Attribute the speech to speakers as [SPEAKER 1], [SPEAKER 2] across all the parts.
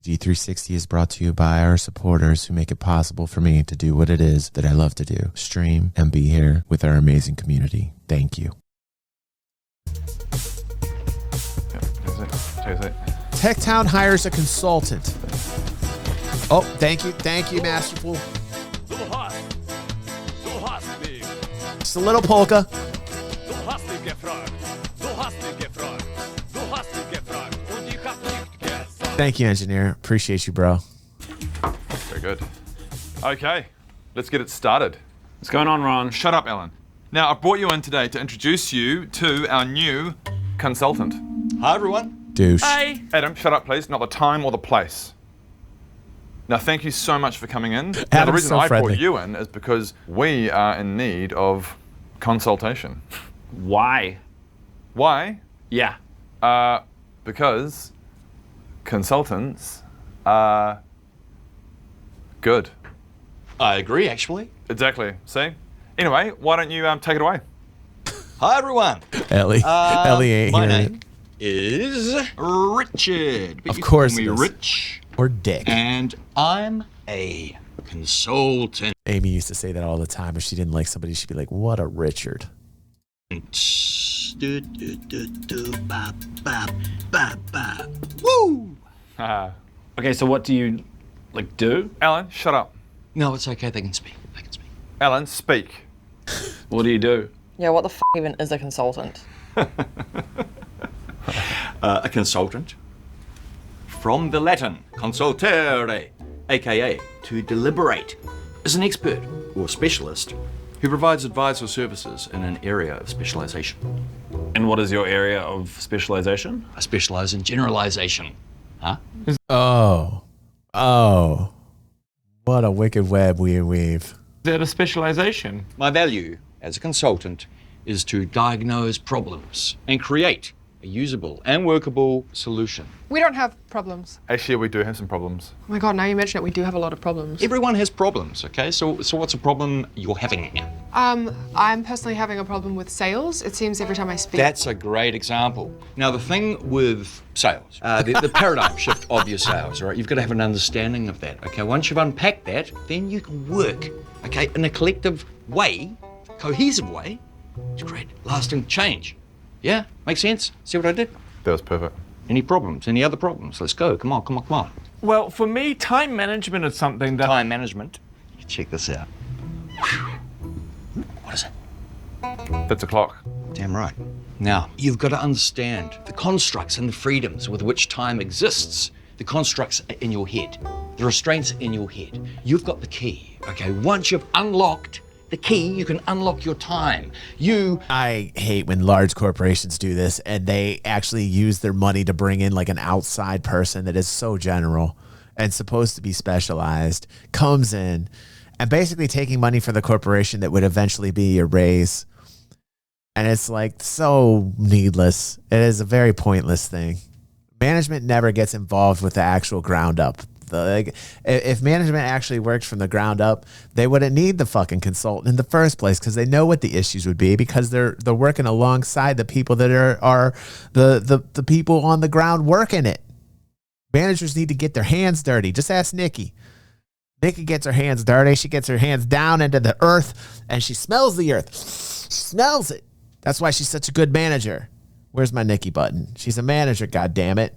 [SPEAKER 1] DG360 is brought to you by our supporters who make it possible for me to do what it is that I love to do, stream and be here with our amazing community. Thank you. TechTown hires a consultant. Oh, thank you, Masterful. Just a little polka. Thank you, engineer. Appreciate you, bro.
[SPEAKER 2] Very good. Okay, let's get it started.
[SPEAKER 3] What's going on, Ron?
[SPEAKER 2] Shut up, Alan. Now, I brought you in today to introduce you to our new consultant.
[SPEAKER 4] Hi, everyone.
[SPEAKER 1] Douche.
[SPEAKER 3] Hey.
[SPEAKER 2] Adam, shut up, please. Not the time or the place. Now, thank you so much for coming in. Now, the
[SPEAKER 1] Adam's
[SPEAKER 2] reason
[SPEAKER 1] so
[SPEAKER 2] I
[SPEAKER 1] friendly.
[SPEAKER 2] brought you in is because we are in need of consultation.
[SPEAKER 3] Why?
[SPEAKER 2] Why?
[SPEAKER 3] Yeah.
[SPEAKER 2] Because consultants are good.
[SPEAKER 4] I agree, actually.
[SPEAKER 2] Exactly. See? Anyway, why don't you take it away?
[SPEAKER 4] Hi, everyone.
[SPEAKER 1] Ellie. Ellie ain't
[SPEAKER 4] My
[SPEAKER 1] here.
[SPEAKER 4] name is Richard. But
[SPEAKER 1] Of
[SPEAKER 4] you
[SPEAKER 1] course
[SPEAKER 4] call me
[SPEAKER 1] it is.
[SPEAKER 4] Rich.
[SPEAKER 1] Or Dick.
[SPEAKER 4] And I'm a consultant.
[SPEAKER 1] Amy used to say that all the time. If she didn't like somebody, she'd be like, what a Richard.
[SPEAKER 4] Woo!
[SPEAKER 3] Okay, so what do you, do?
[SPEAKER 2] Alan, shut up.
[SPEAKER 4] No, it's okay. They can speak. They can speak.
[SPEAKER 2] Alan, speak.
[SPEAKER 3] What do you do?
[SPEAKER 5] Yeah, what the f even is a consultant?
[SPEAKER 4] A consultant. From the Latin, consultere, aka to deliberate, is an expert or specialist who provides advice or services in an area of specialization.
[SPEAKER 3] And what is your area of specialization?
[SPEAKER 4] I specialize in generalization. Huh?
[SPEAKER 1] Oh. What a wicked web we weave.
[SPEAKER 3] Is that a specialization?
[SPEAKER 4] My value as a consultant is to diagnose problems and create a usable and workable solution.
[SPEAKER 6] We don't have problems.
[SPEAKER 2] Actually, we do have some problems.
[SPEAKER 6] Oh my god, now you mention it, we do have a lot of problems.
[SPEAKER 4] Everyone has problems, okay? So what's a problem you're having?
[SPEAKER 6] I'm personally having a problem with sales. It seems every time I speak.
[SPEAKER 4] That's a great example. Now, the thing with sales, the paradigm shift of your sales, right? You've got to have an understanding of that, okay? Once you've unpacked that, then you can work, okay, in a collective way, cohesive way, to create lasting change. Yeah? Make sense? See what I did?
[SPEAKER 2] That was perfect.
[SPEAKER 4] Any problems? Any other problems? Let's go. Come on.
[SPEAKER 3] Well, for me, time management is something that...
[SPEAKER 4] Time management. Check this out. What is it?
[SPEAKER 2] That's a clock.
[SPEAKER 4] Damn right. Now, you've got to understand the constructs and the freedoms with which time exists. The constructs are in your head. The restraints are in your head. You've got the key, okay? Once you've unlocked the key, you can unlock your time.
[SPEAKER 1] I hate when large corporations do this and they actually use their money to bring in like an outside person that is so general and supposed to be specialized, comes in and basically taking money for the corporation that would eventually be a raise. And it's like so needless. It is a very pointless thing. Management never gets involved with the actual ground up. If management actually worked from the ground up, they wouldn't need the fucking consultant in the first place because they know what the issues would be because they're working alongside the people that are the people on the ground working it. Managers need to get their hands dirty. Just ask Nikki. Nikki gets her hands dirty. She gets her hands down into the earth and she smells the earth. She smells it. That's why she's such a good manager. Where's my Nikki button? She's a manager, goddammit.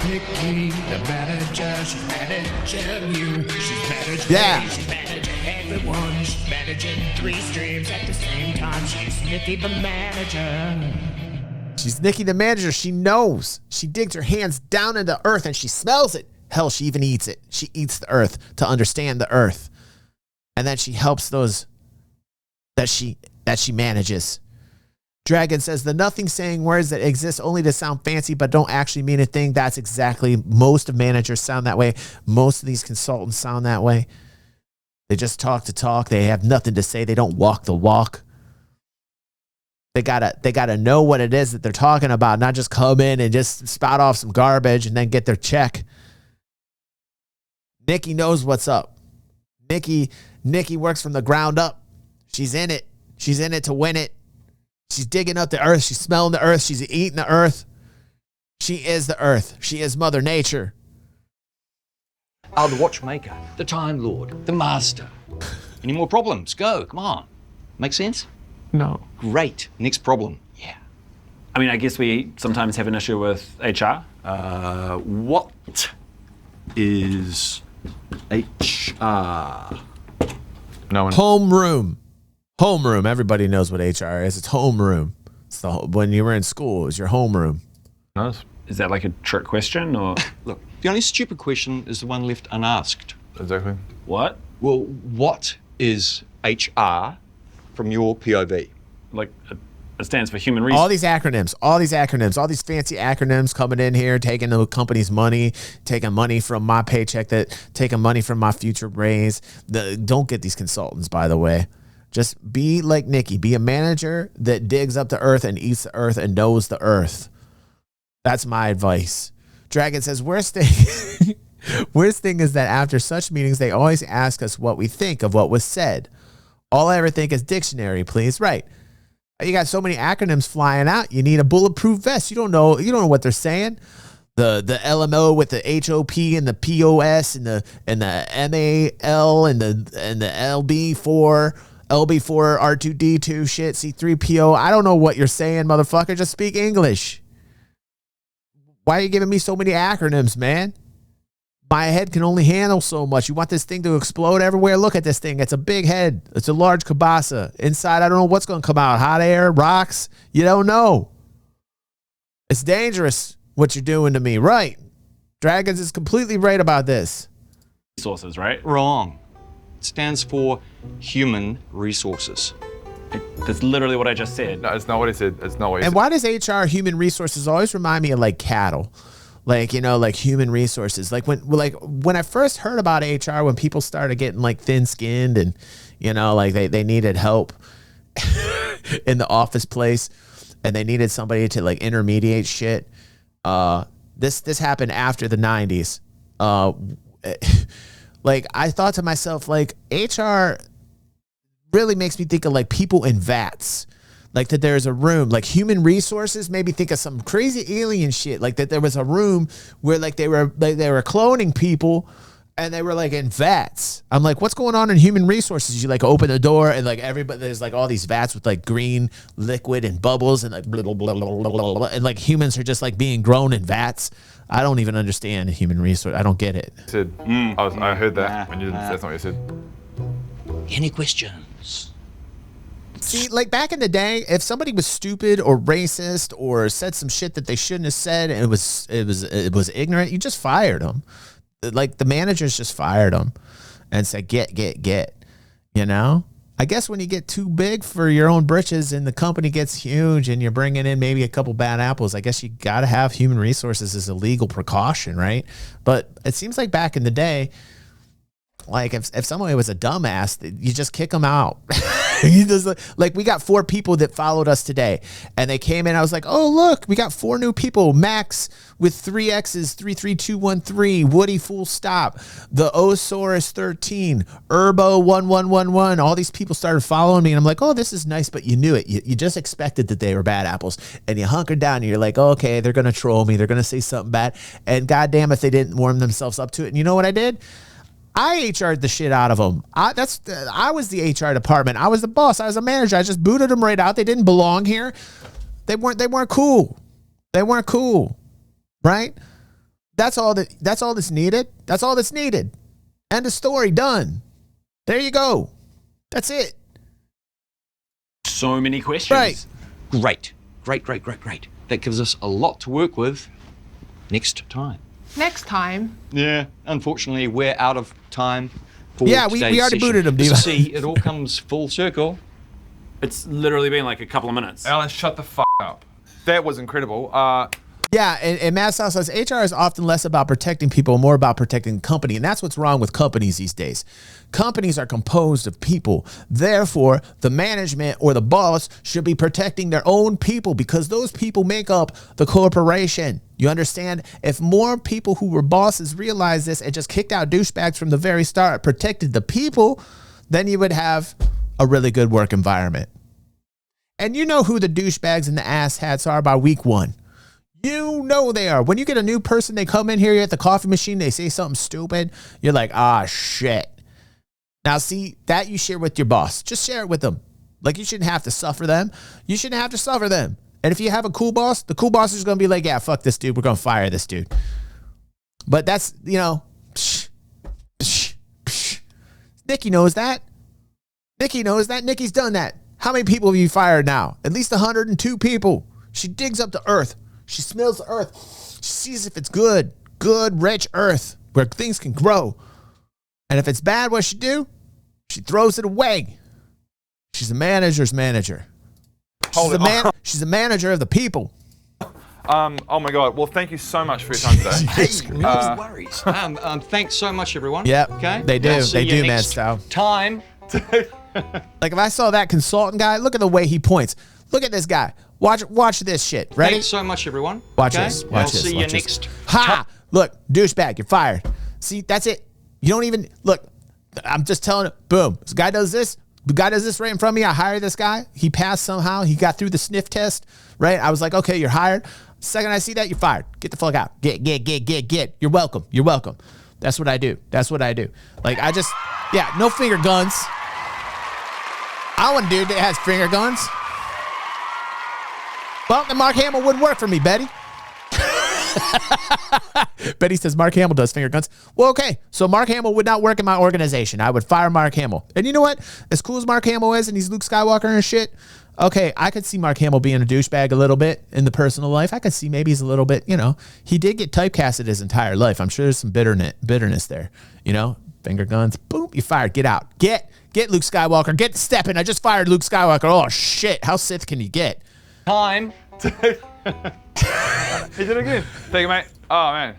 [SPEAKER 7] Nikki, the manager, she's managing you. She's managing
[SPEAKER 1] Yeah.
[SPEAKER 7] me, she's managing everyone. She's managing 3 streams at the same time. She's Nikki, the manager.
[SPEAKER 1] She's Nikki the manager. She knows. She digs her hands down into earth and she smells it. Hell, she even eats it. She eats the earth to understand the earth. And then she helps those that she manages. Dragon says the nothing saying words that exist only to sound fancy but don't actually mean a thing. That's exactly, most of managers sound that way. Most of these consultants sound that way. They just talk to talk. They have nothing to say. They don't walk the walk. They gotta know what it is that they're talking about, not just come in and just spout off some garbage and then get their check. Nikki knows what's up. Nikki works from the ground up. She's in it. She's in it to win it. She's digging up the earth. She's smelling the earth. She's eating the earth. She is the earth. She is Mother Nature.
[SPEAKER 4] Oh, the watchmaker, the Time Lord, the Master. Any more problems? Go, come on. Make sense?
[SPEAKER 3] No.
[SPEAKER 4] Great. Next problem. Yeah.
[SPEAKER 3] I mean, I guess we sometimes have an issue with HR.
[SPEAKER 8] What is HR?
[SPEAKER 2] No one.
[SPEAKER 1] Homeroom. Everybody knows what HR is. It's homeroom. It's when you were in school, it was your homeroom.
[SPEAKER 2] knows.
[SPEAKER 3] Is that like a trick question or
[SPEAKER 4] Look, the only stupid question is the one left unasked.
[SPEAKER 2] Exactly.
[SPEAKER 3] what?
[SPEAKER 4] Well, what is HR from your POV?
[SPEAKER 3] Like it stands for human
[SPEAKER 1] All
[SPEAKER 3] resources.
[SPEAKER 1] these acronyms, all these fancy acronyms coming in here, taking the company's money, taking money from my paycheck, taking money from my future raise. Don't get these consultants, by the way. Just be like Nikki. Be a manager that digs up the earth and eats the earth and knows the earth. That's my advice. Dragon says, worst thing is that after such meetings, they always ask us what we think of what was said. All I ever think is dictionary, please. Right. You got so many acronyms flying out. You need a bulletproof vest. You don't know what they're saying. The LMO with the HOP and the POS and the MAL and the LB4 R2D2 shit, C3PO. I don't know what you're saying, motherfucker. Just speak English. Why are you giving me so many acronyms, man? My head can only handle so much. You want this thing to explode everywhere? Look at this thing. It's a big head. It's a large kielbasa. Inside, I don't know what's going to come out. Hot air, rocks. You don't know. It's dangerous what you're doing to me. Right. Dragons is completely right about this.
[SPEAKER 3] Resources, right?
[SPEAKER 4] Wrong. It stands for human resources.
[SPEAKER 3] That's literally what I just said.
[SPEAKER 2] No, it's not what he said. It's not what he
[SPEAKER 1] And
[SPEAKER 2] said.
[SPEAKER 1] why does HR, human resources, always remind me of like cattle? Like, like human resources. Like when I first heard about HR, when people started getting like thin skinned and, like they needed help in the office place and they needed somebody to like intermediate shit. This happened after the 90s. Like I thought to myself, like HR really makes me think of like people in vats. Like that there's a room, like human resources, maybe think of some crazy alien shit. Like that there was a room where like they were cloning people and they were like in vats. I'm like, what's going on in human resources? You like open the door and like everybody, there's like all these vats with like green liquid and bubbles and like blah, blah, blah, blah, blah, blah, blah, and like humans are just like being grown in vats. I don't even understand human resource. I don't get it.
[SPEAKER 2] Said, I heard that when you didn't. That's not what you said.
[SPEAKER 4] Any questions?
[SPEAKER 1] See, like back in the day, if somebody was stupid or racist or said some shit that they shouldn't have said and it was ignorant, you just fired them. Like the managers just fired them and said, get. I guess when you get too big for your own britches and the company gets huge and you're bringing in maybe a couple bad apples, I guess you got to have human resources as a legal precaution, right? But it seems like back in the day, like if somebody was a dumbass, you just kick them out. Like we got 4 people that followed us today and they came in. I was like, oh, look, we got 4 new people. Max with 3 X's, 33213, Woody full stop, the Osaurus 13, Urbo 1111. All these people started following me and I'm like, oh, this is nice. But you knew it. You just expected that they were bad apples and you hunkered down and you're like, oh, okay, they're going to troll me. They're going to say something bad. And goddamn if they didn't warm themselves up to it. And you know what I did? I HR'd the shit out of them. I was the HR department. I was the boss. I was a manager. I just booted them right out. They didn't belong here. They weren't cool. They weren't cool. Right? That's all that's needed. That's all that's needed. End of story. Done. There you go. That's it.
[SPEAKER 3] So many questions.
[SPEAKER 1] Right.
[SPEAKER 4] Great. That gives us a lot to work with next time.
[SPEAKER 6] Next time.
[SPEAKER 4] Yeah, unfortunately, we're out of time for
[SPEAKER 1] Yeah, we
[SPEAKER 4] today's
[SPEAKER 1] already
[SPEAKER 4] session.
[SPEAKER 1] booted him,
[SPEAKER 4] So
[SPEAKER 1] Viva.
[SPEAKER 4] see, it all comes full circle.
[SPEAKER 3] It's literally been like a couple of minutes.
[SPEAKER 2] Alan, shut the f up. That was incredible.
[SPEAKER 1] Yeah, and Matt South says HR is often less about protecting people, more about protecting the company. And that's what's wrong with companies these days. Companies are composed of people. Therefore, the management or the boss should be protecting their own people because those people make up the corporation. You understand? If more people who were bosses realized this and just kicked out douchebags from the very start, protected the people, then you would have a really good work environment. And you know who the douchebags and the asshats are by week 1. You know they are. When you get a new person, they come in here, you're at the coffee machine, they say something stupid. You're like, ah, shit. Now, see, that you share with your boss. Just share it with them. Like, you shouldn't have to suffer them. You shouldn't have to suffer them. And if you have a cool boss, the cool boss is going to be like, yeah, fuck this dude. We're going to fire this dude. But that's, you know, Nikki knows that. Nikki knows that. Nikki's done that. How many people have you fired now? At least 102 people. She digs up the earth. She smells the earth. She sees if it's good, rich earth where things can grow. And if it's bad, what she do? She throws it away. She's a manager's manager. She's a manager of the people.
[SPEAKER 2] Oh my God. Well, thank you so much for your time today.
[SPEAKER 4] Hey, no worries. Thanks so much, everyone.
[SPEAKER 1] Yep.
[SPEAKER 4] Okay.
[SPEAKER 1] They do. They do, man. So
[SPEAKER 4] time.
[SPEAKER 1] like if I saw that consultant guy, look at the way he points. Look at this guy. Watch this shit. Ready?
[SPEAKER 4] Thanks so much, everyone.
[SPEAKER 1] Watch
[SPEAKER 4] okay?
[SPEAKER 1] this. Watch
[SPEAKER 4] I'll
[SPEAKER 1] this.
[SPEAKER 4] see
[SPEAKER 1] Watch
[SPEAKER 4] you
[SPEAKER 1] this.
[SPEAKER 4] next.
[SPEAKER 1] Ha! Look, douchebag, you're fired. See, that's it. You don't even look. I'm just telling it. Boom. This guy does this. The guy does this right in front of me. I hired this guy. He passed somehow. He got through the sniff test. Right? I was like, okay, you're hired. Second I see that, you're fired. Get the fuck out. Get. You're welcome. You're welcome. That's what I do. That's what I do. Like yeah, no finger guns. I want a dude that has finger guns. Well, then Mark Hamill wouldn't work for me, Betty. Betty says Mark Hamill does finger guns. Well, okay. So Mark Hamill would not work in my organization. I would fire Mark Hamill. And you know what? As cool as Mark Hamill is and he's Luke Skywalker and shit, okay, I could see Mark Hamill being a douchebag a little bit in the personal life. I could see maybe he's a little bit, you know, he did get typecasted his entire life. I'm sure there's some bitterness there, you know, finger guns, boom, you fired, get out. Get Luke Skywalker, get stepping. I just fired Luke Skywalker. Oh shit, how Sith can you get?
[SPEAKER 4] Time.
[SPEAKER 2] He did it again. Thank you, mate. Oh, man.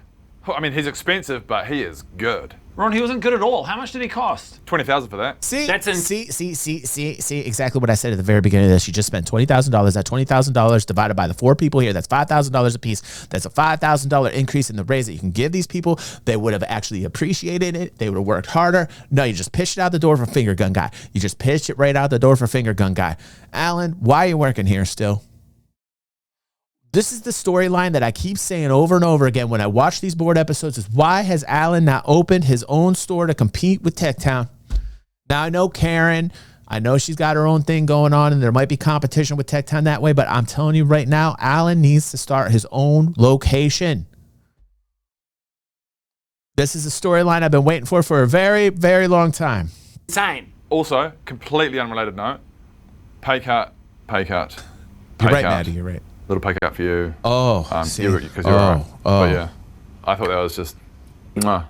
[SPEAKER 2] I mean, he's expensive, but he is good.
[SPEAKER 3] Ron, he wasn't good at all. How much did he cost?
[SPEAKER 2] 20,000 for that.
[SPEAKER 1] See,
[SPEAKER 3] That's
[SPEAKER 1] see exactly what I said at the very beginning of this. You just spent $20,000. That $20,000 divided by the 4 people here, that's $5,000 a piece. That's a $5,000 increase in the raise that you can give these people. They would have actually appreciated it. They would have worked harder. No, you just pitched it out the door for finger gun guy. You just pitched it right out the door for finger gun guy. Alan, why are you working here still? This is the storyline that I keep saying over and over again when I watch these board episodes is why has Alan not opened his own store to compete with TechTown? Now, I know Karen. I know she's got her own thing going on and there might be competition with TechTown that way, but I'm telling you right now, Alan needs to start his own location. This is a storyline I've been waiting for a very, very long time.
[SPEAKER 3] Insane.
[SPEAKER 2] Also, completely unrelated note, pay cut.
[SPEAKER 1] You're right, Maddie, you're right.
[SPEAKER 2] Little pay cut for you.
[SPEAKER 1] Oh,
[SPEAKER 2] because you're right. But yeah, I thought that was just. Mwah.